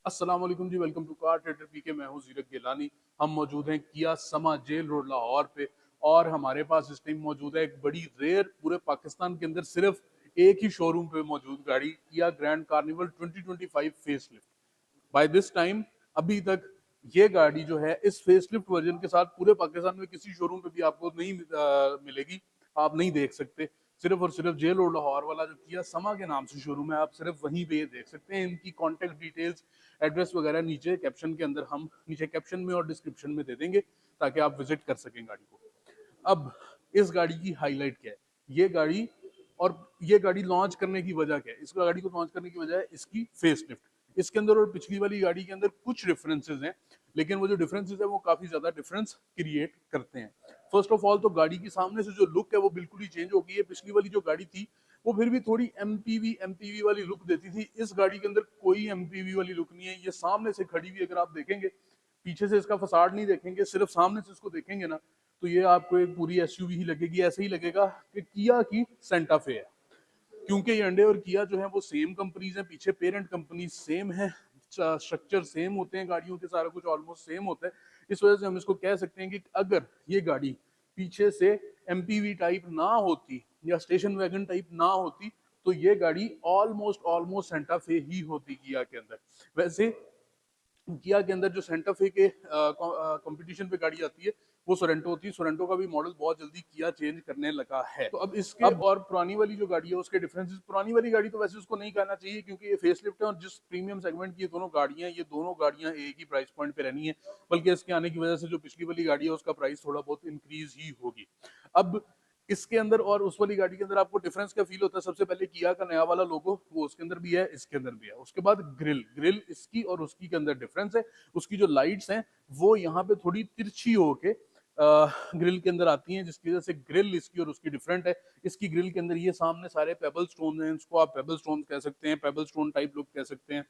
अस्सलाम वालेकुम जी, welcome to car trader पीके। मैं हूं जीरक गिलानी। हम मौजूद हैं किया समा जेल रोड लाहौर पे और हमारे पास इस टाइम मौजूद है एक बड़ी रेयर, पूरे पाकिस्तान के अंदर सिर्फ एक ही शोरूम पे मौजूद गाड़ी, Kia Grand Carnival 2025 facelift. By this time अभी तक ये गाड़ी जो है इस फेसलिफ्ट वर्जन के साथ पूरे पाकिस्तान में किसी शोरूम पे भी आपको नहीं मिलेगी, आप नहीं देख सकते। सिर्फ और सिर्फ जेल रोड लाहौर वाला जो किया समा के नाम से शोरूम है, आप सिर्फ वहीं पे ये देख सकते हैं। इनकी कॉन्टेक्ट डिटेल्स, एड्रेस वगैरह नीचे कैप्शन के अंदर, हम नीचे कैप्शन में और डिस्क्रिप्शन में दे देंगे ताकि आप विजिट कर सकें गाड़ी को। अब इस गाड़ी की हाईलाइट क्या है, ये गाड़ी और ये गाड़ी लॉन्च करने की वजह क्या है, इस गाड़ी को लॉन्च करने की वजह है इसकी फेसलिफ्ट। इसके अंदर और पिछली वाली गाड़ी के अंदर कुछ डिफरेंसेस हैं, लेकिन वो जो डिफरेंसेस है वो काफी ज्यादा डिफरेंस क्रिएट करते हैं। फर्स्ट ऑफ ऑल तो गाड़ी की सामने से जो लुक है वो बिल्कुल ही चेंज हो गई है। पिछली वाली जो गाड़ी थी वो फिर भी थोड़ी एमपीवी वाली लुक देती थी, इस गाड़ी के अंदर कोई एमपीवी वाली लुक नहीं है। ये सामने से खड़ी हुई अगर आप देखेंगे, पीछे से इसका फसाड नहीं देखेंगे, सिर्फ सामने से इसको देखेंगे ना, तो ये आपको एक पूरी एसयूवी ही लगेगी। ऐसे ही लगेगा कि किया की सेंटा फे है, क्योंकि ये अंडे और किया जो है वो सेम कंपनीज हैं, पीछे पेरेंट कंपनी सेम है, स्ट्रक्चर सेम होते हैं गाड़ियों के, सारा कुछ ऑलमोस्ट सेम होता है। इस वजह से हम इसको कह सकते हैं कि अगर ये गाड़ी पीछे से एमपीवी टाइप ना होती या स्टेशन वैगन टाइप ना होती तो ये गाड़ी ऑलमोस्ट ऑलमोस्ट सेंटा फे ही होती किया के अंदर। वैसे किया के अंदर जो सेंटा फे के कंपटीशन पे गाड़ी आती है वो सोरेंटो होती है। सोरेंटो का भी मॉडल बहुत जल्दी किया चेंज करने लगा है। तो अब इसके और पुरानी वाली जो गाड़ी है उसके डिफरेंसेस, पुरानी वाली गाड़ी तो वैसे उसको नहीं कहना चाहिए क्योंकि ये फेसलिफ्ट है और जिस प्रीमियम सेगमेंट की ये दोनों गाड़ियां, ये दोनों गाड़ियां एक ही प्राइस पॉइंट पे रहनी है, बल्कि इसके आने की वजह से जो पिछली वाली गाड़ी है उसका प्राइस थोड़ा बहुत इंक्रीज ही होगी। अब इसके अंदर और उस वाली गाड़ी के अंदर आपको डिफरेंस क्या फील होता है? सबसे पहले किया का नया वाला लोगो वो उसके अंदर भी है, इसके अंदर भी है। उसके बाद ग्रिल, ग्रिल इसकी और उसकी के अंदर डिफरेंस है। उसकी जो लाइट्स हैं वो यहाँ पे थोड़ी तिरछी होके ग्रिल के अंदर आती हैं, जिसकी वजह से ग्रिल इसकी और उसकी डिफरेंट है। इसकी ग्रिल के अंदर ये सामने सारे पेबल स्टोन हैं, इसको आप पेबल स्टोन कह सकते हैं, पेबल स्टोन टाइप लुक कह सकते हैं।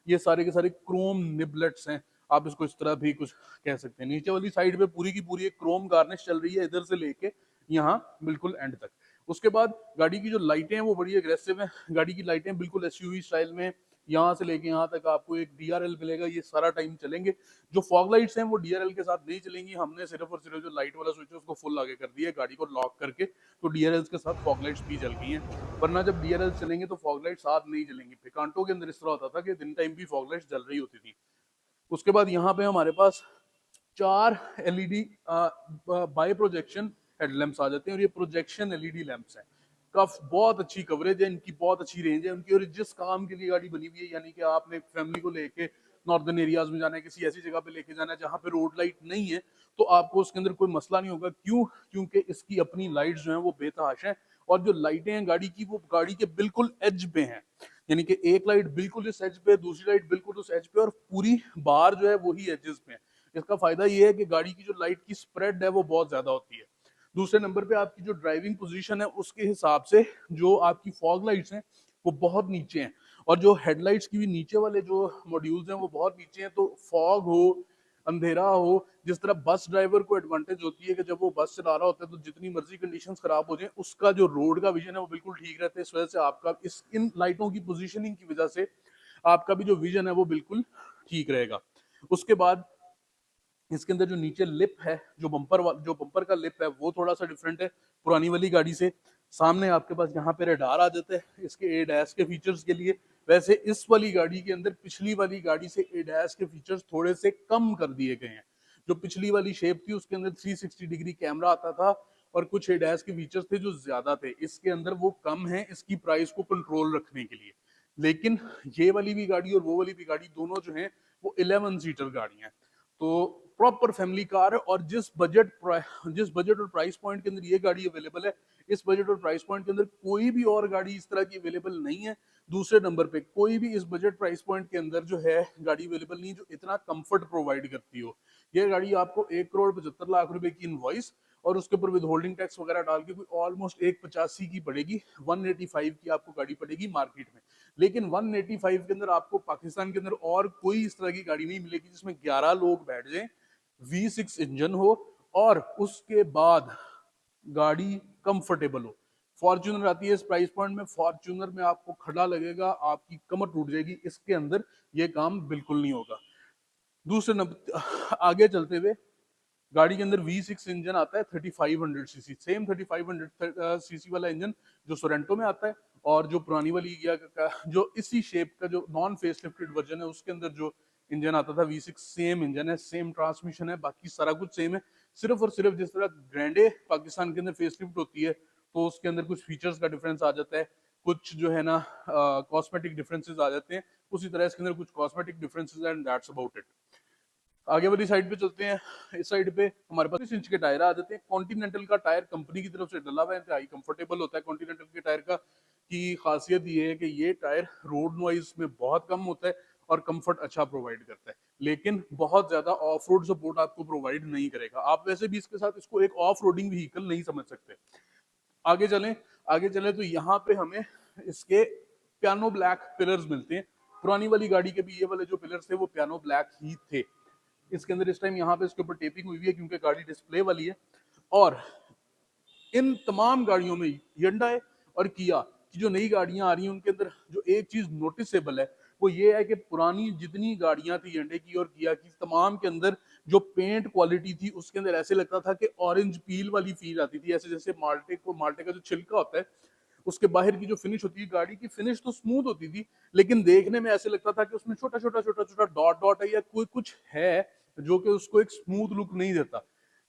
ये सारे के सारे क्रोम निबलेट्स हैं, आप इसको इस तरह भी कुछ कह सकते हैं। नीचे वाली साइड पे पूरी की पूरी एक क्रोम गार्निश चल रही है, इधर से लेके यहाँ बिल्कुल एंड तक। उसके बाद गाड़ी की जो लाइटें हैं वो बड़ी अग्रेसिव हैं। गाड़ी की लाइटें बिल्कुल एसयूवी स्टाइल में, यहाँ से लेके यहाँ तक आपको एक डीआरएल मिलेगा, ये सारा टाइम चलेंगे। जो फॉग लाइट्स हैं वो डीआरएल के साथ नहीं चलेंगी, हमने सिर्फ और सिर्फ जो लाइट वाला स्विच है उसको फुल आगे कर दिया है गाड़ी को लॉक करके, तो डीआरएल के साथ फॉग लाइट्स भी जल गई हैं। वरना जब डीआरएल चलेंगे तो फॉग लाइट साथ नहीं जलेंगी। पिकांटो के अंदर इस तरह होता था कि दिन टाइम भी फॉग लाइट्स जल रही होती थी। उसके बाद यहाँ पे हमारे पास 4 एलईडी बाय प्रोजेक्शन हेडलैम्प्स आ जाते हैं और ये प्रोजेक्शन एलईडी लैंप्स हैं। कफ बहुत अच्छी कवरेज है इनकी, बहुत अच्छी रेंज है उनकी, और जिस काम के लिए गाड़ी बनी हुई है, यानी कि आपने फैमिली को लेके नॉर्दर्न एरियाज में जाना है, किसी ऐसी जगह पे लेके जाना है जहाँ पे रोड लाइट नहीं है, तो आपको उसके अंदर कोई मसला नहीं होगा। क्यों? क्योंकि इसकी अपनी लाइट्स जो हैं वो बेतहाश हैं, और जो लाइटें हैं गाड़ी की वो गाड़ी के बिल्कुल एज पे हैं, यानी कि एक लाइट बिल्कुल इस एज पे, दूसरी लाइट बिल्कुल उस एज पे, और पूरी बार जो है वही एजेस पे है। इसका फायदा ये है कि गाड़ी की जो लाइट की स्प्रेड है वो बहुत ज्यादा होती है। दूसरे नंबर पे आपकी जो ड्राइविंग पोजीशन है उसके हिसाब से जो आपकी फॉग लाइट्स हैं वो बहुत नीचे हैं, और जो हेडलाइट्स की भी नीचे वाले जो मॉड्यूल्स हैं वो बहुत नीचे हैं। तो फॉग हो, अंधेरा हो, जिस तरह बस ड्राइवर को एडवांटेज होती है कि जब वो बस चला रहा होता है तो जितनी मर्जी कंडीशंस खराब हो जाए उसका जो रोड का विजन है वो बिल्कुल ठीक रहता है। इस वजह से आपका इस इन लाइटों की पोजीशनिंग की वजह से आपका भी जो विजन है वो बिल्कुल ठीक रहेगा। उसके बाद इसके अंदर जो नीचे लिप है, जो बम्पर का लिप है वो थोड़ा सा डिफरेंट है पुरानी वाली गाड़ी से। सामने आपके पास यहाँ पे रडार आ जाता है इसके एडैस के फीचर्स के लिए। वैसे इस वाली गाड़ी के अंदर पिछली वाली गाड़ी से एडैस के फीचर्स थोड़े से कम कर दिए गए हैं। जो पिछली वाली शेप थी उसके अंदर 360 डिग्री कैमरा आता था और कुछ एडैस के फीचर्स थे जो ज्यादा थे, इसके अंदर वो कम है इसकी प्राइस को कंट्रोल रखने के लिए। लेकिन ये वाली भी गाड़ी और वो वाली भी गाड़ी दोनों जो है वो 11 सीटर गाड़ी हैं, तो प्रॉपर फैमिली कार है। और जिस बजट और प्राइस पॉइंट के अंदर ये गाड़ी अवेलेबल है, इस बजट और प्राइस पॉइंट के अंदर कोई भी और गाड़ी इस तरह की अवेलेबल नहीं है। दूसरे नंबर पे कोई भी इस बजट प्राइस पॉइंट के अंदर जो है गाड़ी अवेलेबल नहीं जो इतना कंफर्ट प्रोवाइड करती हो। ये गाड़ी आपको 1,75,00,000 रुपए की इनवॉइस और उसके ऊपर विद होल्डिंग टैक्स वगैरह डाल के कोई ऑलमोस्ट 185 की पड़ेगी, 185 की आपको गाड़ी पड़ेगी मार्केट में। लेकिन 185 के अंदर आपको पाकिस्तान के अंदर और कोई इस तरह की गाड़ी नहीं मिलेगी जिसमें 11 लोग बैठ जाएं, V6 इंजन हो और उसके बाद गाड़ी कंफर्टेबल हो। फॉर्च्यूनर आती है इस प्राइस पॉइंट में, फॉर्च्यूनर में आपको खड़ा लगेगा, आपकी कमर टूट जाएगी, इसके अंदर ये काम बिल्कुल नहीं होगा। दूसरे नंबर आगे चलते हुए, गाड़ी के अंदर V6 इंजन आता है 3500 सीसी, सेम 3500 सीसी वाला इंजन जो सोरेंटो में आता है, और जो पुरानी वाली जो इसी शेप का जो नॉन फेसलिफ्टेड वर्जन है उसके अंदर जो इंजन आता था V6, सेम इंजन है, सेम ट्रांसमिशन है, बाकी सारा कुछ सेम है। सिर्फ और सिर्फ जिस तरह ग्रैंडे पाकिस्तान के अंदर फेसलिफ्ट होती है तो उसके अंदर कुछ फीचर्स का डिफरेंस आ जाता है, कुछ जो है ना कॉस्मेटिक डिफरेंसेस आ जाते हैं, उसी तरह इसके अंदर कुछ cosmetic differences and that's about it. आगे वाली साइड पे चलते हैं। इस साइड पे हमारे पास 20 इंच के टायर आ जाते हैं। कॉन्टिनेंटल का टायर कंपनी की तरफ से डला हुआ है, इंतहाई कंफर्टेबल होता है। कॉन्टिनेंटल के टायर का की खासियत ये है कि ये टायर रोड नॉइज में बहुत कम होता है और कंफर्ट अच्छा प्रोवाइड करता है, लेकिन बहुत ज्यादा ऑफ रोड सपोर्ट आपको प्रोवाइड नहीं करेगा। आप वैसे भी इसके साथ इसको एक ऑफ रोडिंग व्हीकल नहीं समझ सकते। आगे चलें, आगे चलें तो यहाँ पे हमें इसके पियानो ब्लैक पिलर्स मिलते हैं। पुरानी वाली गाड़ी के भी ये वाले जो पिलर्स थे वो पियानो ब्लैक ही थे। इसके अंदर इस टाइम यहाँ पे इसके ऊपर टेपिंग हुई है क्योंकि गाड़ी डिस्प्ले वाली है। और इन तमाम गाड़ियों में hyundai और किया की जो नई गाड़ियां आ रही हैं उनके अंदर जो एक चीज नोटिसेबल है वो ये है कि पुरानी जितनी गाड़ियां थी hyundai की और किया की, तमाम के अंदर जो पेंट क्वालिटी थी उसके अंदर ऐसे लगता था कि ऑरेंज पील वाली फील आती थी, ऐसे जैसे माल्टे का जो छिलका होता है उसके बाहर की जो फिनिश होती है, गाड़ी की फिनिश तो स्मूथ होती थी लेकिन देखने में ऐसे लगता था कि उसमें छोटा छोटा छोटा छोटा डॉट डॉट है या कोई कुछ है जो कि उसको एक स्मूथ लुक नहीं देता।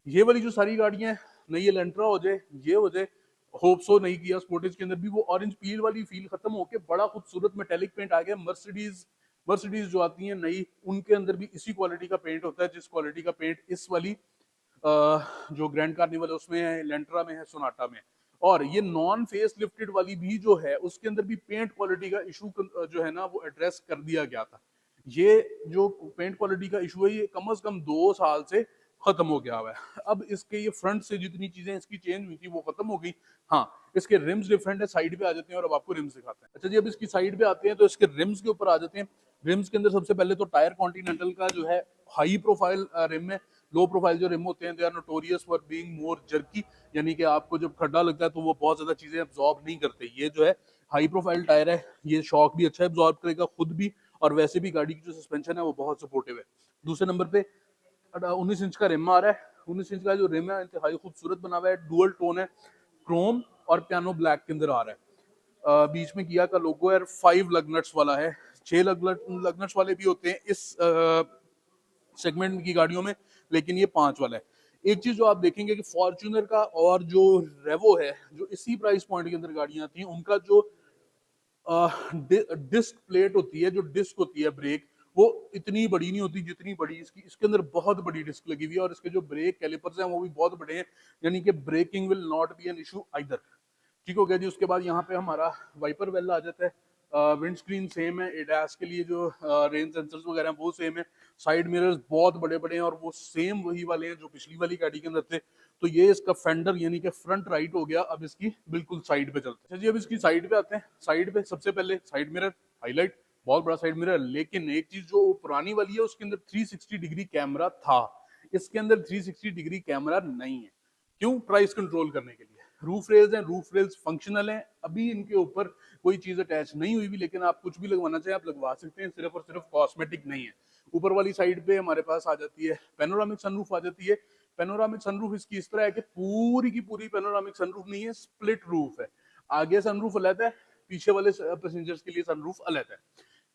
ये वाली जो सारी गाड़ियां, नई एलेंट्रा हो जाए, ये हो जाए, होप सो नहीं किया स्पोर्टेज के अंदर भी वो ऑरेंज पील वाली फील खत्म होके बड़ा खूबसूरत मेटेलिक पेंट आ गया। मर्सिडीज जो आती है नई, उनके अंदर भी इसी क्वालिटी का पेंट होता है जिस क्वालिटी का पेंट इस वाली जो ग्रैंड कार्निवल है उसमें है, एलेंट्रा में है, सोनाटा में। और ये नॉन फेस लिफ्टेड वाली भी जो है उसके अंदर भी पेंट क्वालिटी का इशू जो है ना वो एड्रेस कर दिया गया था। ये जो पेंट क्वालिटी का इशू है ये कम से कम 2 साल से खत्म हो गया हुआ है। अब इसके ये फ्रंट से जितनी चीजें इसकी चेंज हुई थी वो खत्म हो गई। हाँ, इसके रिम्स डिफरेंट है, साइड पे आ जाते हैं और अब आपको रिम्स दिखाते हैं। अच्छा जी, अब इसकी साइड पे आते हैं तो इसके रिम्स के ऊपर आ जाते हैं। रिम्स के अंदर सबसे पहले तो टायर कॉन्टिनेंटल का जो है हाई प्रोफाइल रिम है। लो प्रोफाइल जो रिम होते हैं they are notorious for being more jerky, यानी कि आपको जब खड्डा लगता है तो वो बहुत ज्यादा चीजें एब्जॉर्ब नहीं करते। ये जो है हाई प्रोफाइल टायर है, ये शॉक भी अच्छा एब्जॉर्ब करेगा खुद भी, और वैसे भी गाड़ी की जो सस्पेंशन है वो बहुत सपोर्टिव है। दूसरे नंबर पे 19 इंच का रिम आ रहा है। 19 इंच का जो रिम है इंतहाई खूबसूरत बना हुआ है, डुअल टोन है, क्रोम और पियानो ब्लैक के अंदर आ रहा है। बीच में किया का लोगो है, 5 लग नट्स वाला है। 6 लग नट्स वाले भी होते हैं इस सेगमेंट की गाड़ियों में, लेकिन ये 5 वाला है। एक चीज जो आप देखेंगे कि फॉर्च्यूनर का और जो रेवो है, जो इसी प्राइस पॉइंट के अंदर गाड़ियां थी, उनका जो डिस्क प्लेट होती है, जो डिस्क होती है ब्रेक, वो इतनी बड़ी नहीं होती जितनी बड़ी इसकी। इसके अंदर बहुत बड़ी डिस्क लगी हुई है और इसके जो ब्रेक कैलिपर्स हैं वो भी बहुत बड़े हैं, यानी कि braking will not be an issue either. ठीक हो गया जी। उसके बाद यहाँ पे हमारा वाइपर वेल आ जाता है। विंड स्क्रीन सेम है, एडास के लिए जो रेन सेंसर्स वगैरह हैं वो सेम है। साइड मिरर्स बहुत बड़े बड़े हैं और वो सेम वही वाले हैं जो पिछली वाली गाड़ी के अंदर थे। तो ये इसका फेंडर यानी कि फ्रंट राइट हो गया। अब इसकी बिल्कुल साइड पे चलते हैं जी। अब इसकी साइड पे आते हैं। साइड पे सबसे पहले साइड मिरर हाईलाइट, बहुत बड़ा साइड मिरर, लेकिन एक चीज जो पुरानी वाली है उसके अंदर 360 डिग्री कैमरा था, इसके अंदर 360 डिग्री कैमरा नहीं है। क्यों? प्राइस कंट्रोल करने के लिए। रूफ रेल्स हैं, रूफ रेल्स फंक्शनल हैं, अभी इनके ऊपर कोई चीज अटैच नहीं हुई भी, लेकिन आप कुछ भी लगवाना चाहें आप लगवा सकते हैं, सिर्फ और सिर्फ कॉस्मेटिक नहीं है। ऊपर वाली साइड पे हमारे पास आ जाती है पेनोरामिक सनरूफ आ जाती है। पेनोरामिक सनरूफ इसकी इस तरह है कि पूरी की पूरी पेनोरामिक सनरूफ नहीं है, स्प्लिट रूफ है। आगे सनरूफ अलग है, पीछे वाले पैसेंजर्स के लिए सनरूफ अलग है।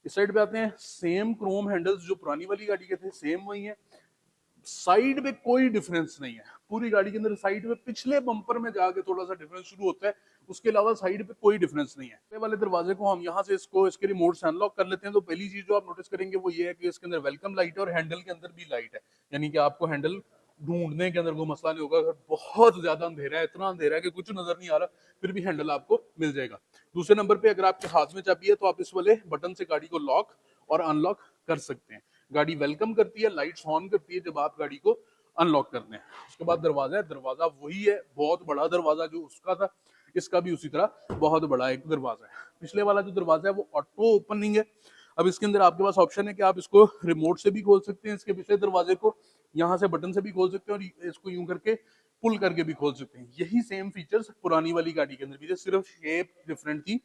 इस साइड पे आते हैं, सेम क्रोम हैंडल्स जो पुरानी वाली गाड़ी के थे सेम वही है। साइड में कोई डिफरेंस नहीं है पूरी गाड़ी के अंदर। साइड में पिछले बम्पर में जाके थोड़ा सा डिफरेंस शुरू होता है, उसके अलावा साइड पे कोई डिफरेंस नहीं है। पहले वाले दरवाजे को हम यहाँ से इसके रिमोट से अनलॉक कर लेते हैं। तो पहली चीज जो आप नोटिस करेंगे वो ये है कि इसके अंदर वेलकम लाइट है और हैंडल के अंदर भी लाइट है, यानी कि आपको हैंडल ढूंढने के अंदर कोई मसला नहीं होगा। अगर बहुत ज्यादा अंधेरा है, इतना अंधेरा है कि कुछ नजर नहीं आ रहा, फिर भी हैंडल आपको मिल जाएगा। दूसरे नंबर पे अगर आपके हाथ में चाबी है तो आप इस वाले बटन से गाड़ी को लॉक और अनलॉक कर सकते हैं। गाड़ी वेलकम करती है, लाइट्स ऑन करती है जब आप गाड़ी को अनलॉक करते हैं। उसके बाद दरवाजा है, दरवाजा वही है, बहुत बड़ा दरवाजा जो उसका था, इसका भी उसी तरह बहुत बड़ा एक दरवाजा है। पिछले वाला जो दरवाजा है वो ऑटो ओपनिंग है। अब इसके अंदर आपके पास ऑप्शन है कि आप इसको रिमोट से भी खोल सकते हैं, इसके पिछले दरवाजे को यहाँ से बटन से भी खोल सकते हैं, और इसको यूं करके पुल करके भी खोल सकते हैं। यही सेम फीचर्स पुरानी वाली गाड़ी के अंदर भी थे, सिर्फ शेप डिफरेंट थी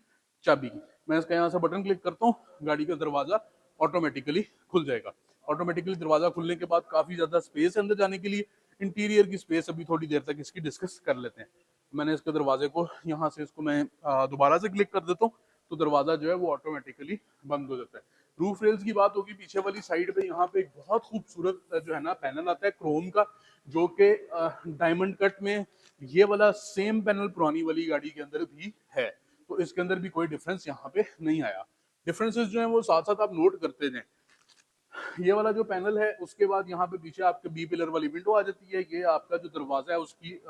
चाबी की। मैं इसका यहाँ से बटन क्लिक करता हूँ, गाड़ी का दरवाजा ऑटोमेटिकली खुल जाएगा। ऑटोमेटिकली दरवाजा खुलने के बाद काफी ज्यादा स्पेस है अंदर जाने के लिए। इंटीरियर की स्पेस अभी थोड़ी देर तक इसकी डिस्कस कर लेते हैं। मैंने इसके दरवाजे को यहाँ से इसको मैं दोबारा से क्लिक कर देता हूँ, तो दरवाजा जो है वो ऑटोमेटिकली बंद हो जाता है। रूफ रेल्स की बात होगी, पीछे वाली साइड पे यहाँ पे एक बहुत खूबसूरत जो है ना पैनल आता है क्रोम का, जो कि डायमंड कट में ये वाला सेम पैनल पुरानी वाली गाड़ी के अंदर भी है। तो इसके अंदर भी कोई डिफरेंस यहाँ पे नहीं आया। डिफरेंसेस जो है वो साथ साथ आप नोट करते जाएं। ये वाला जो पैनल है, उसके बाद यहाँ पे पीछे आपके बी पिलर वाली विंडो आ जाती है। ये आपका जो दरवाजा है उसकी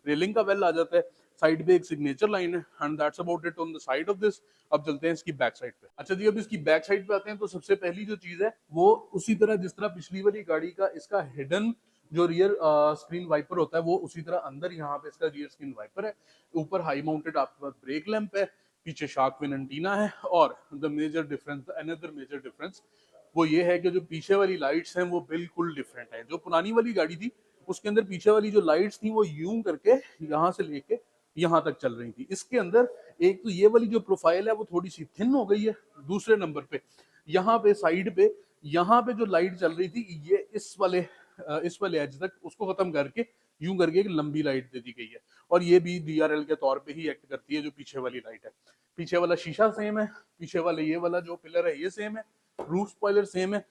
रेलिंग का वेल आ जाता है। साइड पे एक सिग्नेचर लाइन है and that's about it on the side of this. अब चलते हैं इसकी बैक साइड पे। अच्छा जी, अब इसकी बैक साइड पे आते हैं तो सबसे पहली जो चीज है वो उसी तरह जिस तरह पिछली वाली गाड़ी का इसका हिडन जो रियर स्क्रीन वाइपर होता है वो उसी तरह अंदर यहाँ पे इसका रियर स्क्रीन वाइपर है। ऊपर हाई माउंटेड आपके पास ब्रेक लैंप है, पीछे शार्क फिन एंटीना है। और the major difference, another major difference वो ये है कि जो पीछे वाली लाइट्स हैं वो बिल्कुल डिफरेंट है। जो पुरानी वाली गाड़ी थी उसके अंदर पीछे वाली जो लाइट्स थी वो यूं करके यहाँ से लेके यहाँ तक चल रही थी। इसके अंदर एक तो ये वाली जो प्रोफाइल है वो थोड़ी सी थिन हो गई है। दूसरे नंबर पे यहाँ पे साइड पे यहाँ पे जो लाइट चल रही थी ये इस वाले एज तक उसको खत्म करके यूं करके एक लंबी लाइट दे दी गई है। और ये भी DRL के तौर पे ही एक्ट करती है जो पीछे वाली लाइट है। पीछे वाला शीशा सेम है, पीछे वाले ये वाला जो पिलर है ये सेम है, रूफ स्पॉइलर सेम है।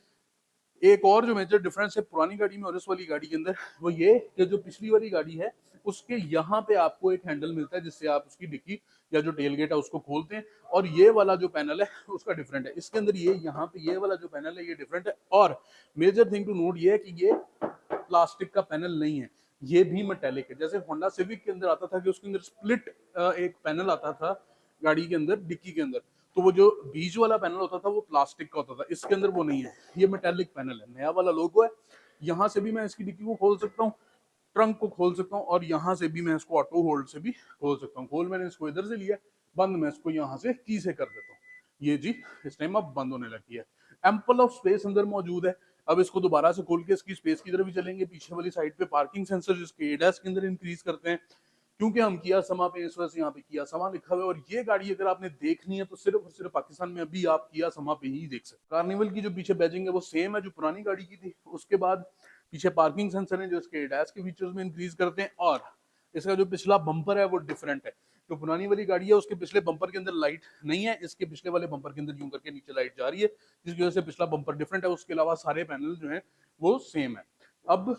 एक और जो मेजर डिफरेंस है पुरानी गाड़ी में और इस वाली गाड़ी के अंदर वो ये कि जो पिछली वाली गाड़ी है उसके यहाँ पे आपको एक हैंडल मिलता है जिससे आप उसकी डिक्की या जो टेल गेट है उसको खोलते हैं। और ये वाला जो पैनल है उसका डिफरेंट है। इसके अंदर ये यहाँ पे ये वाला जो पैनल है ये डिफरेंट है। और मेजर थिंग टू नोट ये है कि ये प्लास्टिक का पैनल नहीं है, ये भी मेटेलिक है। जैसे होंडा सिविक के अंदर आता था कि उसके अंदर स्प्लिट एक पैनल आता था गाड़ी के अंदर डिक्की के अंदर, तो वो जो बीच वाला पैनल होता था वो प्लास्टिक का होता था। इसके अंदर वो नहीं है, ये मेटेलिक पैनल है। नया वाला लोगो है। यहाँ से भी मैं इसकी डिक्की को खोल सकता हूँ, ट्रंक को खोल सकता हूँ और यहाँ से भी मैं इसको ऑटो होल्ड से भी खोल सकता हूँ। खोल मैंने इसको इधर से लिया, बंद मैं इसको यहाँ से की से कर देता हूँ। ये जी इस टाइम अब बंद होने लगी है। एम्पल ऑफ स्पेस अंदर मौजूद है। अब इसको दोबारा से खोल के इसकी स्पेस की तरफ भी चलेंगे। पीछे वाली साइड पे पार्किंग सेंसर जिसके एडास के अंदर इंक्रीज करते हैं, क्योंकि हम किया समा पे इस वजह से यहाँ पे किया समा लिखा हुआ है। और ये गाड़ी अगर आपने देखनी है तो सिर्फ और सिर्फ पाकिस्तान में अभी आप किया समा पे ही देख सकते। कार्निवल की जो पीछे बैजिंग है वो सेम है जो पुरानी गाड़ी की थी। उसके बाद पीछे पार्किंग सेंसर है जो इसके एडास के फीचर्स में इंक्रीज करते हैं। और इसका जो पिछला बम्पर है वो डिफरेंट है। जो पुरानी वाली गाड़ी है उसके पिछले बम्पर के अंदर लाइट नहीं है, इसके पिछले वाले बम्पर के अंदर यूं करके नीचे लाइट जा रही है, जिसकी वजह से पिछला बम्पर डिफरेंट है। उसके अलावा सारे पैनल जो है वो सेम है। अब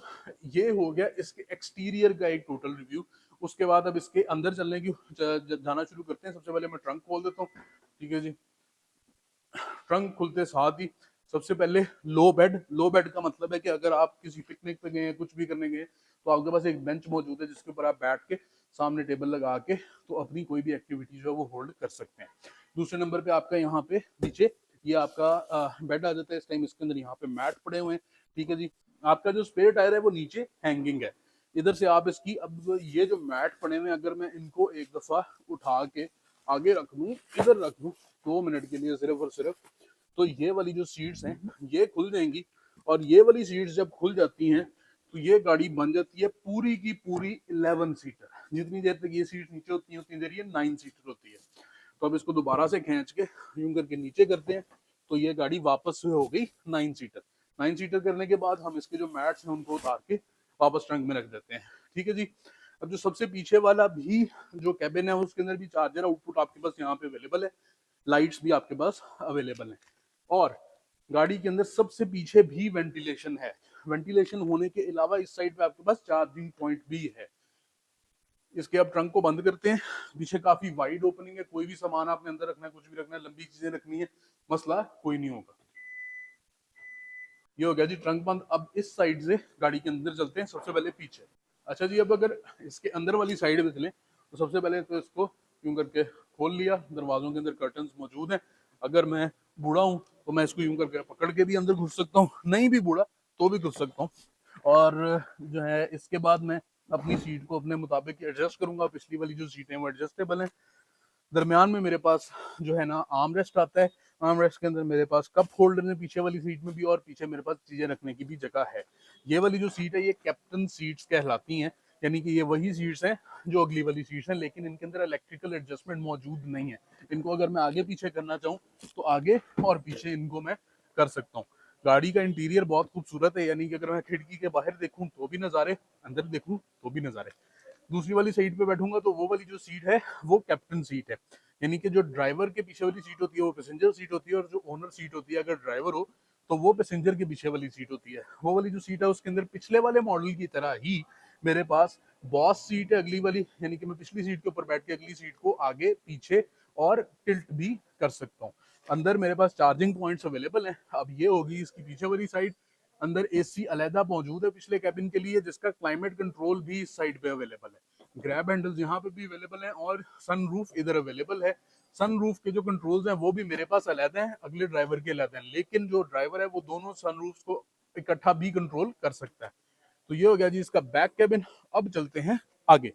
ये हो गया इसके एक्सटीरियर का एक टोटल रिव्यू। उसके बाद अब इसके अंदर चलने की जाना शुरू करते हैं। सबसे पहले मैं ट्रंक खोल देता हूँ। ठीक है जी, ट्रंक खुलते साथ ही सबसे पहले लो बेड का मतलब है कि अगर आप किसी पिकनिक पे गए, कुछ भी करने गए, तो आपके पास एक बेंच मौजूद है जिसके ऊपर आप बैठ के सामने टेबल लगा के तो अपनी कोई भी एक्टिविटी जो है वो होल्ड कर सकते हैं। दूसरे नंबर पे आपका यहाँ पे नीचे ये आपका बेड आ जाता है। इस टाइम इसके अंदर यहाँ पे मैट पड़े हुए हैं। ठीक है जी, आपका जो स्पेयर टायर है वो नीचे हैंगिंग है। इधर से आप इसकी, अब ये जो मैट पड़े हुए हैं अगर मैं इनको एक दफा उठा के आगे रख दूं, इधर रख दूं 2 मिनट के लिए सिर्फ और सिर्फ, तो ये वाली जो सीट्स हैं ये खुल जाएंगी। और ये वाली सीट्स जब खुल जाती हैं तो ये गाड़ी बन जाती है पूरी की पूरी 11 सीटर। जितनी देर तक ये सीट नीचे होती है उतनी देर ये 9 सीटर होती है। तो अब इसको दोबारा से खींच के यूं करके नीचे करते हैं तो ये गाड़ी वापस से हो गई 9 सीटर। 9 सीटर करने के बाद हम इसके जो मैट्स हैं उनको उतार के वापस ट्रंक में रख देते हैं। ठीक है जी, अब जो सबसे पीछे वाला भी जो कैबिन है उसके अंदर भी चार्जर आउटपुट आपके पास यहाँ पे अवेलेबल है, लाइट्स भी आपके पास अवेलेबल है। और गाड़ी के अंदर सबसे पीछे भी वेंटिलेशन है। वेंटिलेशन होने के अलावा इस साइड पे आपके पास चार्जिंग पॉइंट भी है। इसके अब ट्रंक को बंद करते हैं। पीछे काफी वाइड ओपनिंग है, कोई भी सामान आपने अंदर रखना है, कुछ भी रखना है, लंबी चीजें रखनी है, मसला कोई नहीं होगा। ये हो गया जी ट्रंक बंद। अब इस साइड से गाड़ी के अंदर चलते हैं, सबसे पहले पीछे। अच्छा जी, अब अगर इसके अंदर वाली साइड पे चलें तो सबसे पहले तो इसको यूं करके खोल लिया। दरवाजों के अंदर कर्टन्स मौजूद हैं। अगर मैं बूढ़ा हूँ तो मैं इसको यूं करके पकड़ के भी अंदर घुस सकता हूँ, नहीं भी बूढ़ा तो भी घुस सकता हूँ। और जो है इसके बाद मैं अपनी सीट को अपने मुताबिक एडजस्ट करूंगा। पिछली वाली जो सीटें वो एडजस्टेबल हैं। दरमियान में मेरे पास जो है ना आर्म रेस्ट आता है। आर्म रेस्ट के अंदर मेरे पास कप होल्डर है पीछे वाली सीट में भी, और पीछे मेरे पास चीजें रखने की भी जगह है। ये वाली जो सीट है ये कैप्टन सीट्स कहलाती हैं, यानी कि ये वही सीट्स हैं जो अगली वाली सीट्स हैं, लेकिन इनके अंदर इलेक्ट्रिकल एडजस्टमेंट मौजूद नहीं है। इनको अगर मैं आगे पीछे करना चाहूँ तो आगे और पीछे इनको मैं कर सकता हूँ। गाड़ी का इंटीरियर बहुत खूबसूरत है, यानी कि अगर मैं खिड़की के बाहर देखूं तो भी नज़ारे, अंदर देखूं तो भी नज़ारे। दूसरी वाली सीट पे बैठूंगा तो वो वाली जो सीट है वो कैप्टन सीट है, यानी कि जो ड्राइवर के पीछे वाली सीट होती है वो पैसेंजर सीट होती है, और जो ओनर सीट होती है अगर ड्राइवर हो तो वो पैसेंजर के पीछे वाली सीट होती है। वो वाली जो सीट है उसके अंदर पिछले वाले मॉडल की तरह ही मेरे पास बॉस सीट है अगली वाली, यानी कि मैं पिछली सीट के ऊपर बैठ के अगली सीट को आगे पीछे और टिल्ट भी कर सकता हूँ। अंदर मेरे पास चार्जिंग पॉइंट्स अवेलेबल हैं। अब ये होगी इसकी पीछे वाली साइड। अंदर एसी अलहदा मौजूद है पिछले कैबिन के लिए, जिसका क्लाइमेट कंट्रोल भी इस साइड पे अवेलेबल है। ग्रैब हैंडल्स यहाँ पे भी अवेलेबल हैं और सनरूफ इधर अवेलेबल है। सनरूफ के जो कंट्रोल्स हैं वो भी मेरे पास अलहदा हैं, अगले ड्राइवर के अलहदा हैं, लेकिन जो ड्राइवर है वो दोनों सनरूफ को इकट्ठा भी कंट्रोल कर सकता है। तो ये हो गया जी इसका बैक कैबिन। अब चलते हैं आगे।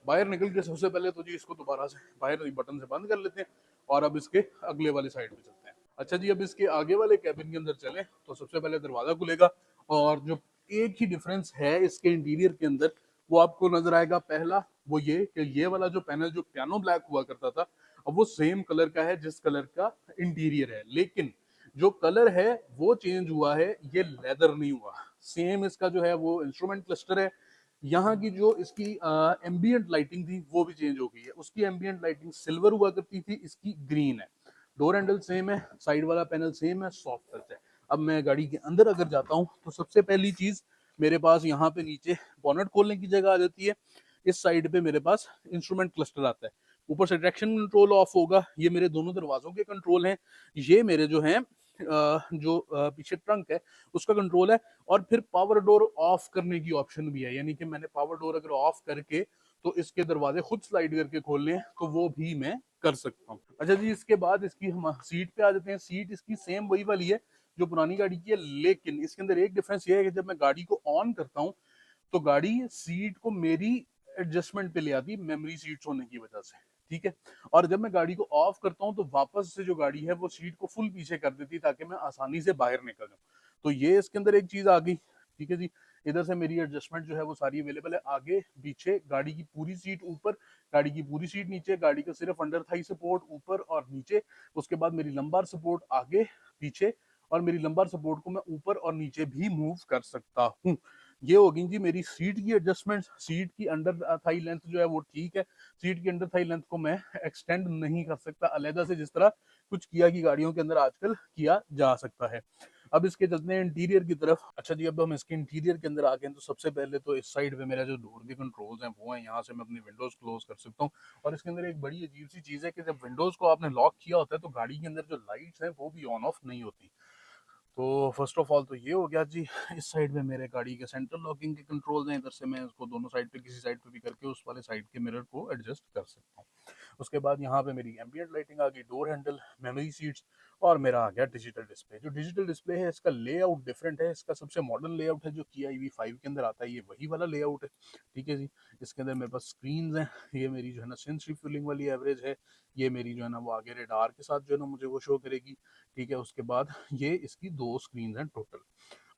बाहर निकल के सबसे पहले तो जी इसको दोबारा से बाहर बटन से बंद कर लेते हैं, और अब इसके अगले वाले साइड पे चलते हैं। अच्छा जी, अब इसके आगे वाले कैबिन के अंदर चलें तो सबसे पहले दरवाजा खुलेगा, और जो एक ही डिफरेंस है इसके इंटीरियर के अंदर वो आपको नजर आएगा। पहला वो ये कि ये वाला जो पैनल जो पियानो ब्लैक हुआ करता था, अब वो सेम कलर का है जिस कलर का इंटीरियर है, लेकिन जो कलर है वो चेंज हुआ है, ये लेदर नहीं हुआ। सेम इसका जो है वो इंस्ट्रूमेंट क्लस्टर है। यहाँ की जो इसकी एम्बियंट लाइटिंग थी वो भी चेंज हो गई है। उसकी एम्बियंट लाइटिंग सिल्वर हुआ करती थी, इसकी ग्रीन है। डोर हैंडल सेम है, साइड वाला पैनल सेम है, सॉफ्ट टच है। अब मैं गाड़ी के अंदर अगर जाता हूँ तो सबसे पहली चीज मेरे पास यहाँ पे नीचे बॉनेट खोलने की जगह आ जाती है। इस साइड पे मेरे पास इंस्ट्रूमेंट क्लस्टर आता है। ऊपर से ट्रैक्शन कंट्रोल ऑफ होगा, ये मेरे दोनों दरवाजों के कंट्रोल हैं। ये मेरे जो हैं जो पीछे ट्रंक है उसका कंट्रोल है। और फिर पावर डोर ऑफ करने की ऑप्शन भी है, यानी कि मैंने पावर डोर अगर ऑफ करके तो इसके दरवाजे खुद स्लाइड करके खोलने हैं तो वो भी मैं कर सकता हूँ। अच्छा जी, इसके बाद इसकी हम सीट पे आ जाते हैं। सीट इसकी सेम वही वाली है जो पुरानी गाड़ी की है, लेकिन इसके अंदर एक डिफरेंस ये है कि जब मैं गाड़ी को ऑन करता हूँ तो गाड़ी सीट को मेरी एडजस्टमेंट पे ले आती, मेमोरी सीट्स होने की वजह से। ठीक है। और जब मैं गाड़ी को ऑफ करता हूँ तो वापस से जो गाड़ी है वो सीट को फुल पीछे कर देती ताकि मैं आसानी से बाहर निकल जाऊँ। तो ये इसके अंदर एक चीज आ गई। ठीक है जी। इधर से मेरी एडजस्टमेंट जो है वो सारी अवेलेबल है, आगे पीछे, गाड़ी की पूरी सीट ऊपर, गाड़ी की पूरी सीट नीचे, गाड़ी का सिर्फ अंडर थाई सपोर्ट ऊपर और नीचे। उसके बाद मेरी लंबार सपोर्ट आगे पीछे, और मेरी लंबार सपोर्ट को मैं ऊपर और नीचे भी मूव कर सकता हूँ। ये होगी जी मेरी सीट की एडजस्टमेंट। सीट की अंडर थाई लेंथ जो है वो ठीक है। सीट की अंडर थाई लेंथ को मैं एक्सटेंड नहीं कर सकता अलहदा से, जिस तरह कुछ किया की गाड़ियों के अंदर आजकल किया जा सकता है। अब इसके चलते हैं इंटीरियर की तरफ। अच्छा जी, अब हम इसके इंटीरियर के अंदर आ गए हैं तो सबसे पहले तो इस साइड पे मेरा जो डोर के कंट्रोल्स हैं वो हैं, यहाँ से मैं अपनी विंडोज क्लोज कर सकता हूँ। और इसके अंदर एक बड़ी अजीब सी चीज़ है कि जब विंडोज को आपने लॉक किया होता है तो गाड़ी के अंदर जो लाइट्स हैं वो भी ऑन ऑफ नहीं होती। तो फर्स्ट ऑफ ऑल तो ये हो गया जी। इस साइड में मेरे गाड़ी के सेंट्रल लॉकिंग के कंट्रोल्स हैं, इधर से मैं इसको दोनों साइड पे किसी साइड पे भी करके उस वाले साइड के मिरर को एडजस्ट कर सकता हूँ। उसके बाद यहाँ पे मेरी एम्बियंट लाइटिंग आ गई, डोर हैंडल, मेमोरी सीट्स, और मेरा आ गया डिजिटल डिस्प्ले। जो डिजिटल डिस्प्ले है इसका लेआउट डिफरेंट है। इसका सबसे मॉडर्न लेआउट है जो किया EV5 के अंदर आता है, ये वही वाला लेआउट है। ठीक है जी। इसके अंदर मेरे पास स्क्रीन है, ये मेरी जो है ना सेंस रिफ्यूलिंग वाली एवरेज है। ये मेरी जो है ना वो आगे रेडार के साथ जो है ना मुझे वो शो करेगी। ठीक है। उसके बाद ये इसकी दो स्क्रीन हैं टोटल,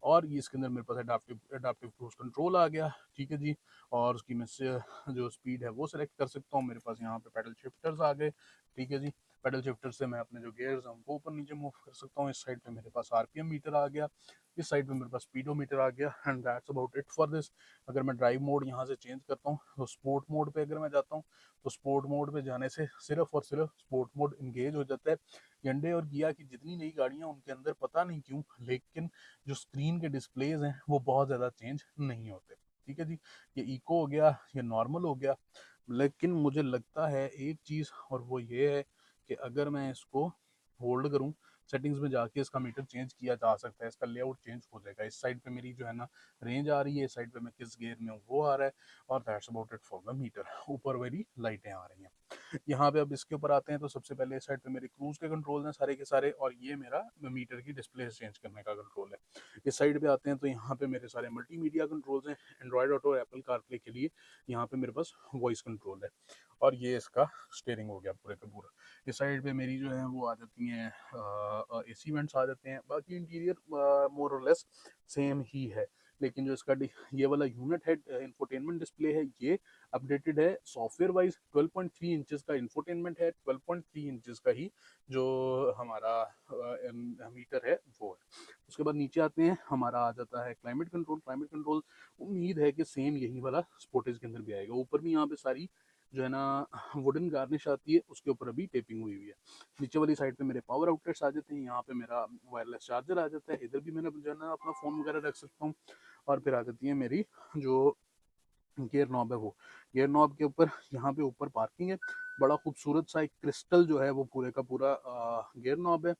और ये इसके अंदर मेरे पास अडाप्टिव अडाप्टिव क्रूज कंट्रोल आ गया। ठीक है जी। और उसकी मैं से जो स्पीड है वो सिलेक्ट कर सकता हूँ। मेरे पास यहाँ पे पेडल शिफ्टर्स आ गए। ठीक है जी। पेडल शिफ्टर से मैं अपने जो गेयर्स हैं वो ऊपर नीचे मूव कर सकता हूँ। इस साइड पे मेरे पास RPM मीटर आ गया, इस साइड पे मेरे पास स्पीडोमीटर आ गया, and that's about it for this. अगर मैं ड्राइव मोड यहाँ से चेंज करता हूँ तो स्पोर्ट मोड पे अगर मैं जाता हूँ तो स्पोर्ट मोड पे जाने से सिर्फ और सिर्फ स्पोर्ट मोड इंगेज हो जाता है। यंडे और किया की जितनी नई गाड़ियां उनके अंदर पता नहीं क्यों, लेकिन जो स्क्रीन के डिस्प्लेज हैं वो बहुत ज़्यादा चेंज नहीं होते। ठीक है जी। ये इको हो गया, ये नॉर्मल हो गया। लेकिन मुझे लगता है एक चीज़, और वो ये है कि अगर मैं इसको होल्ड करूं सेटिंग्स में जाके इसका मीटर चेंज किया जा सकता है, इसका लेआउट चेंज हो जाएगा। इस साइड पे मेरी जो है ना रेंज आ रही है, इस साइड पे मैं किस गियर में हूँ वो आ रहा है, और that's about it for the meter. ऊपर मेरी लाइटें आ रही हैं। यहाँ पे अब इसके ऊपर आते हैं तो सबसे पहले इस साइड पे मेरे क्रूज के कंट्रोल हैं सारे के सारे, और ये मेरा मीटर की डिस्प्ले चेंज करने का कंट्रोल है। इस साइड पे आते हैं तो यहाँ पे मेरे सारे मल्टीमीडिया कंट्रोल्स हैं, एंड्रॉयड ऑटो और एप्पल कारप्ले के लिए यहाँ पे मेरे पास वॉइस कंट्रोल है, और ये इसका स्टेयरिंग हो गया पूरे का पूरा। इस साइड पे मेरी जो है वो आ जाती हैं एसी वेंट्स आ जाते हैं। बाकी इंटीरियर मोर और लेस सेम ही है, लेकिन जो इसका ये वाला यूनिट है इंफोटेनमेंट डिस्प्ले है, ये अपडेटेड है सॉफ्टवेयर वाइज। 12.3 इंचेस का इंफोटेनमेंट है, 12.3 इंचेस का ही जो हमारा मीटर है वो है। उसके बाद नीचे आते हैं, हमारा आ जाता है क्लाइमेट कंट्रोल। क्लाइमेट कंट्रोल उम्मीद है कि सेम यही वाला स्पोर्टेज के अंदर भी आएगा। ऊपर भी यहाँ पे सारी जो है ना वुडन गार्निश आती है, उसके ऊपर अभी टेपिंग हुई हुई है। नीचे वाली साइड पे मेरे पावर आउटलेट्स आ जाते हैं, यहाँ पे मेरा वायरलेस चार्जर आ जाता है, इधर भी मैंने जो है ना अपना फ़ोन वगैरह रख सकता हूँ। और फिर आ जाती है मेरी जो गियर नॉब है वो, गियर नॉब के ऊपर यहाँ पे ऊपर पार्किंग है, बड़ा खूबसूरत सा एक क्रिस्टल जो है वो पूरे का पूरा गियर नॉब है।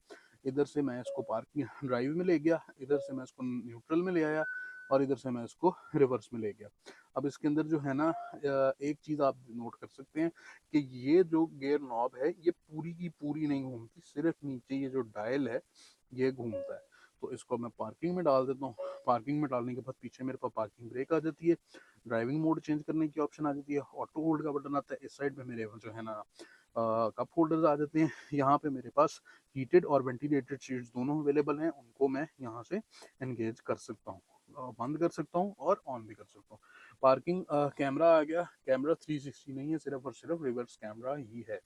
इधर से मैं इसको पार्किंग ड्राइव में ले गया, इधर से मैं इसको न्यूट्रल में ले आया, और इधर से मैं इसको रिवर्स में ले गया। अब इसके अंदर जो है ना एक चीज़ आप नोट कर सकते हैं कि ये जो गियर नॉब है ये पूरी की पूरी नहीं घूमती, सिर्फ नीचे ये जो डायल है ये घूमता है। तो इसको मैं पार्किंग में डाल देता हूँ। पार्किंग में डालने के बाद पीछे मेरे पास पार्किंग ब्रेक आ जाती है, ड्राइविंग मोड चेंज करने की ऑप्शन आ जाती है, ऑटो होल्ड का बटन आता है। इस साइड पे मेरे जो है ना कप होल्डर्स आ जाते हैं। यहाँ पे मेरे पास हीटेड और वेंटिलेटेड सीट्स दोनों अवेलेबल हैं, उनको मैं यहाँ से एंगेज कर सकता हूँ, बंद कर सकता हूँ और ऑन भी कर सकता हूँ। पार्किंग कैमरा आ गया, कैमरा 360 नहीं है, सिर्फ और सिर्फ रिवर्स कैमरा ही है।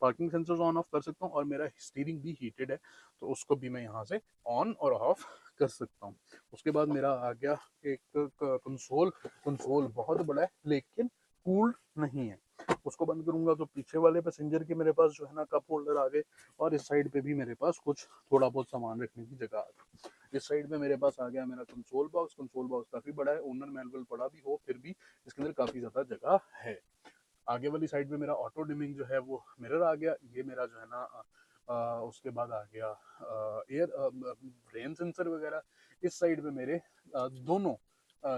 पार्किंग सेंसर्स ऑन ऑफ कर सकता हूँ, और मेरा स्टीयरिंग भी हीटेड है तो उसको भी मैं यहाँ से ऑन और ऑफ कर सकता हूँ। उसके बाद मेरा आ गया एक कंसोल। कंसोल बहुत बड़ा है लेकिन कूल्ड नहीं है। उसको बंद करूंगा तो पीछे वाले पैसेंजर के मेरे पास जो है ना कप होल्डर आ गए, और इस साइड पे भी मेरे पास कुछ थोड़ा बहुत सामान रखने की जगह आ गई। इस साइड पे मेरे पास आ गया मेरा कंसोल बॉक्स। कंसोल बॉक्स काफी बड़ा है, ओनर मैनुअल पड़ा भी हो फिर भी इसके अंदर काफी ज्यादा जगह है। आगे वाली साइड पे मेरा ऑटो डिमिंग जो है वो मिरर आ गया। ये मेरा जो है ना उसके बाद आ गया एयर रेन सेंसर वगैरह। इस साइड पे मेरे दोनों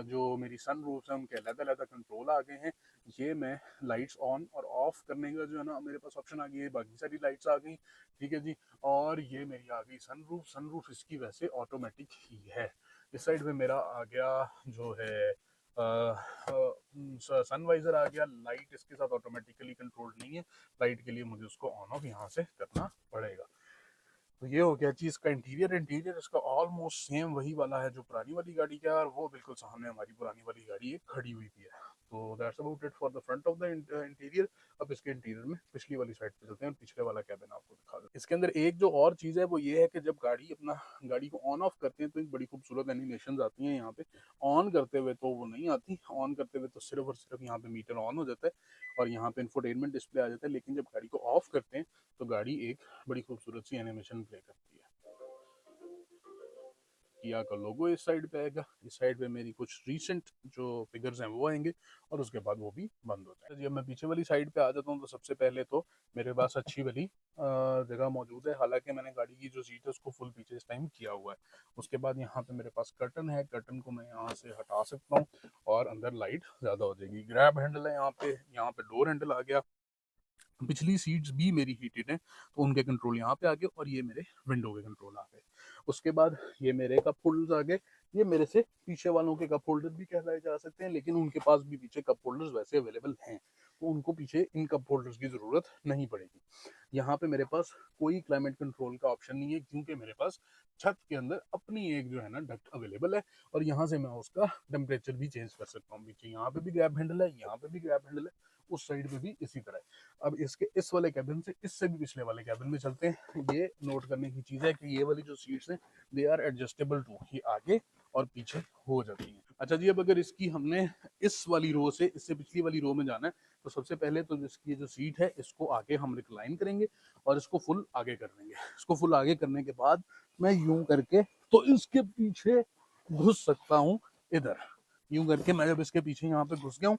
जो मेरी सन रूफ है उनके अलग अलग कंट्रोल आ गए हैं। ये मैं लाइट्स ऑन और ऑफ करने का जो है ना मेरे पास ऑप्शन आ गई है, बाकी सारी लाइट्स आ गई, ठीक है जी। और ये मेरी आ गई सन रूफ। सन रूफ इसकी वैसे ऑटोमेटिक ही है। इस साइड पे मेरा आ गया जो है सनवाइजर आ गया। लाइट इसके साथ ऑटोमेटिकली कंट्रोल नहीं है, लाइट के लिए मुझे उसको ऑन ऑफ यहाँ से करना पड़ेगा। तो ये हो गया चीज का इंटीरियर। इंटीरियर इसका ऑलमोस्ट सेम वही वाला है जो पुरानी वाली गाड़ी का है, और वो बिल्कुल सामने हमारी पुरानी वाली गाड़ी एक खड़ी हुई भी है। तो that's about it for the front of the interior. अब इसके इंटीरियर में पिछली वाली साइड पे चलते हैं और पिछले वाला कैबिन आपको दिखा दें। इसके अंदर एक जो और चीज है वो ये है कि जब गाड़ी को ऑन ऑफ करते हैं तो एक बड़ी खूबसूरत एनिमेशन आती है यहाँ पे। ऑन करते हुए तो वो नहीं आती, ऑन करते हुए तो सिर्फ और सिर्फ यहाँ पे मीटर ऑन हो जाता है और यहाँ पे इंफोटेनमेंट डिस्प्ले आ जाता है। लेकिन जब गाड़ी को ऑफ करते हैं तो गाड़ी एक बड़ी खूबसूरत सी एनिमेशन प्ले करती है। किया का लोगो इस साइड पे आएगा, इस साइड पे मेरी कुछ रीसेंट जो फिगर्स हैं वो आएंगे, और उसके बाद वो भी बंद हो जाएगा। जब मैं पीछे वाली साइड पे आ जाता हूँ तो सबसे पहले तो मेरे पास अच्छी वाली जगह मौजूद है। हालांकि मैंने गाड़ी की जो सीट है उसको फुल पीछे इस टाइम किया हुआ है। उसके बाद यहाँ पे मेरे पास कर्टन है, कर्टन को मैं यहाँ से हटा सकता हूँ और अंदर लाइट ज्यादा हो जाएगी। ग्रैब हैंडल है यहाँ पे डोर हैंडल आ गया। पिछली सीट्स भी मेरी हीटेड हैं तो उनके कंट्रोल यहाँ पे आ गए, और ये मेरे विंडो के कंट्रोल आ गए। उसके बाद ये मेरे कप होल्डर्स आ गए। ये मेरे से पीछे वालों के कप होल्डर भी कहलाए जा सकते हैं, लेकिन उनके पास भी पीछे कप होल्डर्स वैसे अवेलेबल हैं, तो उनको पीछे इन कप होल्डर्स की जरूरत नहीं पड़ेगी। यहाँ पे मेरे पास कोई क्लाइमेट कंट्रोल का ऑप्शन नहीं है, क्योंकि मेरे पास छत के अंदर अपनी एक जो है ना डक्ट अवेलेबल है, और यहाँ से मैं उसका टेम्परेचर भी चेंज कर सकता हूँ। पीछे यहाँ पे भी ग्रैब हैंडल है, यहाँ पे भी ग्रैब हैंडल है, उस साइड पे भी इसी तरह है। अब इसके इस वाले कैबिन से इससे भी पिछले वाले कैबिन में चलते हैं। ये नोट करने की चीज है कि ये वाली जो सीट्स हैं दे आर एडजस्टेबल टू, ये आगे और पीछे हो जाती हैं। अच्छा जी, अब अगर इसकी हमने इस वाली रो से इससे पिछली वाली रो में जाना है तो सबसे पहले तो इसकी जो सीट है इसको आगे हम रिक्लाइन करेंगे और इसको फुल आगे कर देंगे। इसको फुल आगे करने के बाद मैं यूं करके तो इसके पीछे घुस सकता हूँ। इधर यूं करके मैं जब इसके पीछे यहाँ पे घुस गया हूँ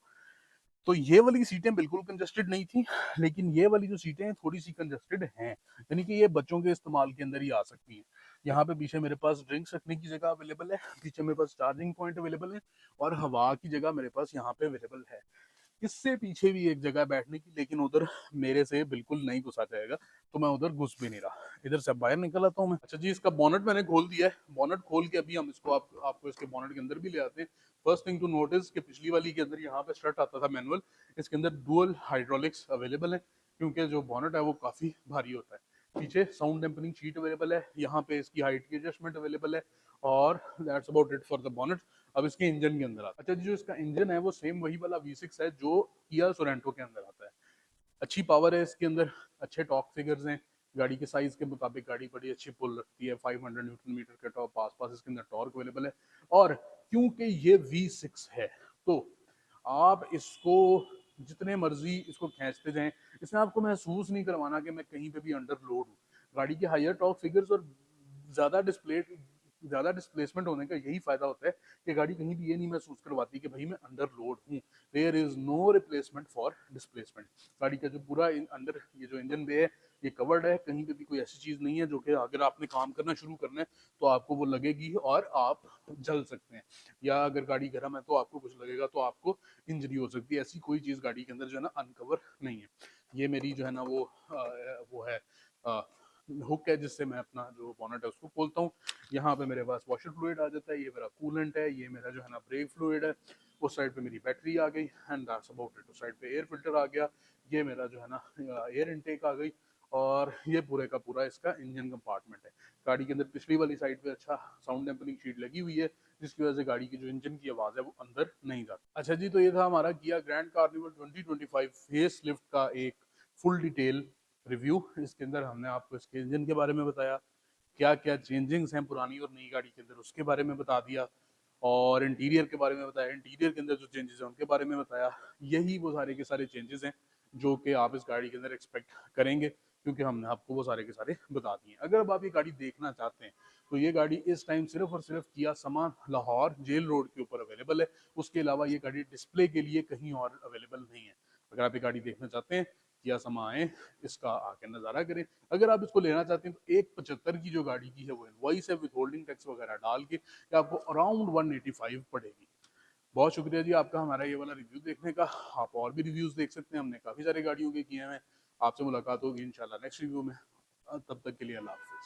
तो ये वाली सीटें बिल्कुल कंजस्टेड नहीं थी, लेकिन ये वाली जो सीटें हैं थोड़ी सी कंजस्टेड हैं, यानी कि ये बच्चों के इस्तेमाल के अंदर ही आ सकती हैं। यहाँ पे पीछे मेरे पास ड्रिंक्स रखने की जगह अवेलेबल है, पीछे मेरे पास चार्जिंग पॉइंट अवेलेबल है, और हवा की जगह मेरे पास यहाँ पे अवेलेबल है। इससे पीछे भी एक जगह बैठने की, लेकिन उधर मेरे से बिल्कुल नहीं घुसा जाएगा, तो मैं उधर घुस भी नहीं रहा। इधर से बाहर निकल आता हूँ मैं। अच्छा जी, इसका बॉनेट मैंने खोल दिया है। बॉनेट खोल के अभी हम इसको आपको इसके बॉनेट के अंदर भी ले आते हैं। फर्स्ट थिंग टू नोटिस कि पिछली वाली के अंदर यहाँ पे स्ट्रट आता था मैनुअल, इसके अंदर डुअल हाइड्रोलिक्स अवेलेबल है, क्योंकि जो बॉनेट है वो काफ़ी भारी होता है। पीछे साउंड डैम्पनिंग शीट अवेलेबल है, यहाँ पे इसकी हाइट की एडजस्टमेंट अवेलेबल है, और that's about it for the bonnet. अब इसके इंजन के अंदर आता है। अच्छा जी, जो इसका इंजन है वो सेम वही वाला V6 है जो किया सोरेंटो के अंदर आता है। अच्छी पावर है इसके अंदर, अच्छे टॉर्क फिगर्स हैं, गाड़ी के साइज के मुताबिक गाड़ी बड़ी अच्छी पुल रखती है। 500 न्यूटन मीटर के टॉप आसपास इसके अंदर टॉर्क अवेलेबल है। और क्योंकि ये V6 है, तो आप इसको जितने मर्जी इसको खींचते जाएं, इसमें आपको महसूस नहीं करवाना कि मैं कहीं पे भी अंडर लोड हूँ। गाड़ी के हायर टॉर्क फिगर्स और ज्यादा डिस्प्ले ज्यादा डिस्प्लेसमेंट होने का यही फायदा होता है कि गाड़ी कहीं भी ये नहीं महसूस करवाती कि भाई मैं अंडर लोड हूँ। There is no replacement for displacement. गाड़ी का जो पूरा अंदर ये जो इंजन बे है ये कवर्ड है, कहीं पे भी कोई ऐसी चीज नहीं है जो कि अगर आपने काम करना शुरू करना है तो आपको वो लगेगी और आप जल सकते हैं, या अगर गाड़ी गर्म है तो आपको कुछ लगेगा तो आपको इंजरी हो सकती है। ऐसी कोई चीज गाड़ी के अंदर जो है ना अनकवर नहीं है। ये मेरी जो है ना वो है हुक है जिससे मैं अपना जो बॉनेट है उसको खोलता हूँ। यहाँ पे मेरे पास वॉशर फ्लूइड आ जाता है, ये मेरा कूलेंट है, ये मेरा जो है ना ब्रेक फ्लूइड है। उस साइड पे मेरी बैटरी आ गई, एंड दैट्स अबाउट इट। उस साइड पे एयर फिल्टर आ गया, ये मेरा जो है ना एयर इनटेक आ गई, और ये पूरे का पूरा इसका इंजन कंपार्टमेंट है। गाड़ी के अंदर पिछली वाली साइड पे अच्छा साउंड डैम्पनिंग शीट लगी हुई है, जिसकी वजह से गाड़ी की जो इंजन की आवाज है वो अंदर नहीं जाती। अच्छा जी, तो ये था हमारा किया ग्रैंड कार्निवल 2025 फेस लिफ्ट का एक फुल डिटेल रिव्यू। इसके अंदर हमने आपको इसके इंजन के बारे में बताया, क्या क्या चेंजिंग्स हैं पुरानी और नई गाड़ी के अंदर उसके बारे में बता दिया, और इंटीरियर के बारे में बताया, इंटीरियर के अंदर जो चेंजेस हैं उनके बारे में बताया। यही वो सारे के सारे चेंजेस हैं जो कि आप इस गाड़ी के अंदर एक्सपेक्ट करेंगे, क्योंकि हमने आपको वो सारे के सारे बता दिए। अगर अब आप ये गाड़ी देखना चाहते हैं तो ये गाड़ी इस टाइम सिर्फ और सिर्फ किया समा लाहौर जेल रोड के ऊपर अवेलेबल है। उसके अलावा ये गाड़ी डिस्प्ले के लिए कहीं और अवेलेबल नहीं है। अगर आप ये गाड़ी देखना चाहते हैं, किया समा आए, इसका आके नज़ारा करें। अगर आप इसको लेना चाहते हैं तो 175 की जो गाड़ी की है वो इनवॉइस है विद होल्डिंग टैक्स वगैरह डाल के आपको अराउंड 185 पड़ेगी। बहुत शुक्रिया जी आपका हमारा ये वाला रिव्यू देखने का। आप और भी रिव्यूज देख सकते हैं, हमने काफी सारे गाड़ियों के किए हैं। आपसे मुलाकात होगी इंशाल्लाह नेक्स्ट रिव्यू में। तब तक के लिए अल्लाह हाफिज।